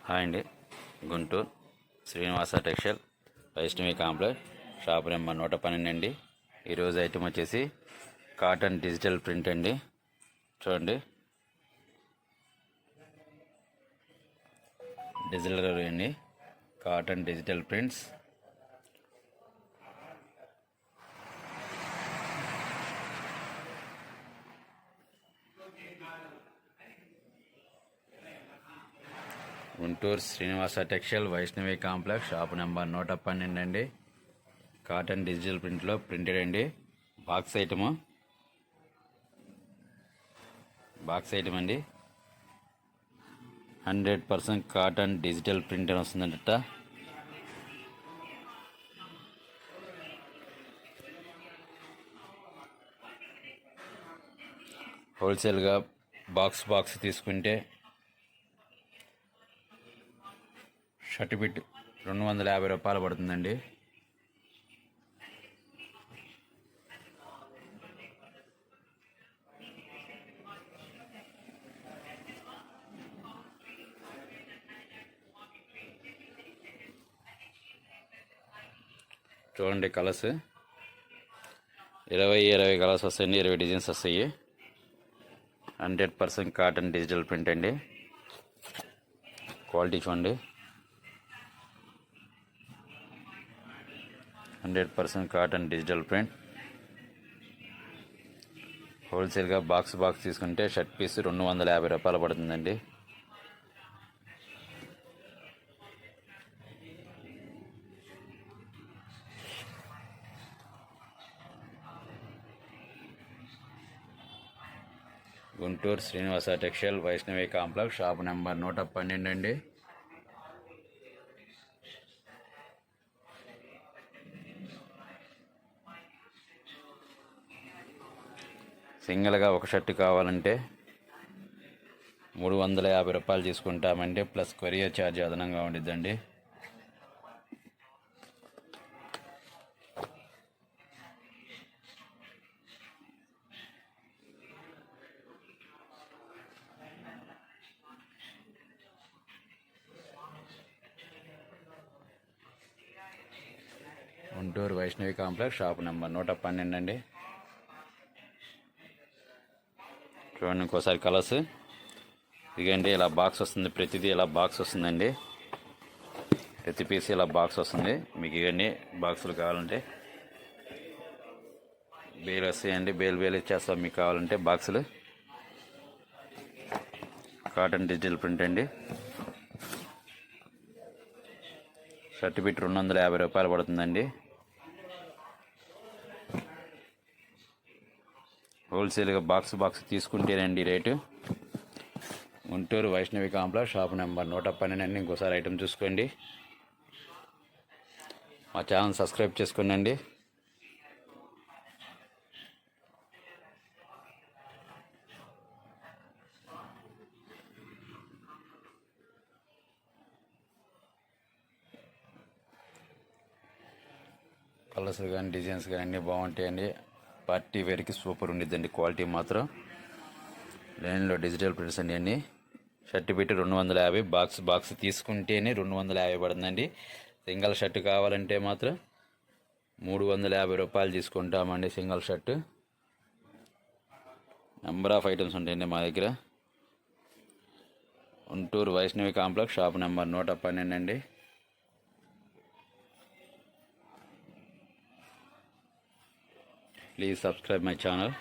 Hi అండి. Guntur Srinivasa textile Vaishnavi complex shop number 112 అండి. ఈరోజు ఐటమ్ వచ్చేసి కాటన్ డిజిటల్ ప్రింట్ అండి. చూడండి, డిజిటల్ అండి, cotton digital prints. Guntur Srinivasa textile Vaishnavi complex shop number 112 అండి. కాటన్ డిజిటల్ ప్రింట్లో ప్రింటెడ్ అండి. బాక్స్ ఐటమ్ అండి. 100% కాటన్ డిజిటల్ ప్రింట్ అని వస్తుందంట. హోల్సేల్గా బాక్స్ తీసుకుంటే షర్ట్ బిట్ 250 రూపాయలు పడుతుందండి. చూడండి, కలర్స్ 20 కలర్స్ వస్తాయండి, 20 డిజైన్స్ వస్తాయి. 100% కాటన్ డిజిటల్ ప్రింట్ అండి. క్వాలిటీ చూడండి, 100% కాటన్ డిజిటల్ ప్రింట్. హోల్సేల్గా బాక్స్ తీసుకుంటే షర్ట్ పీస్ 250 రూపాయలు పడుతుందండి. Guntur Srinivasa textile Vaishnavi complex shop number 112 అండి. సింగిల్గా ఒక షర్ట్ కావాలంటే 350 రూపాయలు తీసుకుంటామండి, ప్లస్ కొరియర్ ఛార్జ్ అదనంగా ఉండిద్దండి. Guntur Vaishnavi complex shop number 112 అండి. చూడండి, ఇంకోసారి కలర్స్ ఇదిగండి. ఇలా బాక్స్ వస్తుంది, ప్రతిదీ ఇలా బాక్స్ వస్తుందండి. ప్రతి పీస్ ఇలా బాక్స్ వస్తుంది. మీకు ఇవన్నీ బాక్సులు కావాలంటే బేలు వస్తాయండి, బేలు ఇచ్చేస్తాం మీకు కావాలంటే బాక్సులు. కాటన్ డిజిటల్ ప్రింట్ అండి. షర్ట్ బిట్ 250 రూపాయలు పడుతుందండి. హోల్సేల్గా బాక్స్ తీసుకుంటేనండి rate. Guntur Vaishnavi complex shop number 112 అండి. ఇంకోసారి ఐటమ్ చూసుకోండి. మా ఛానల్ సబ్స్క్రైబ్ చేసుకోండి. కలర్స్ కానీ డిజైన్స్ కానీ అన్నీ బాగుంటాయండి. పార్టీ వేర్కి సూపర్ ఉండిద్దండి. క్వాలిటీ మాత్రం లైన్లో డిజిటల్ ప్రింట్స్ అండి అన్నీ. షర్ట్ పెట్టి 250, బాక్స్ తీసుకుంటేనే 250 పడుతుందండి. సింగిల్ షర్ట్ కావాలంటే మాత్రం 350 రూపాయలు తీసుకుంటామండి. Single shirt. Number of items ఉంటాయండి మా దగ్గర. Guntur Vaishnavi complex shop number 112 అండి. Please subscribe my channel.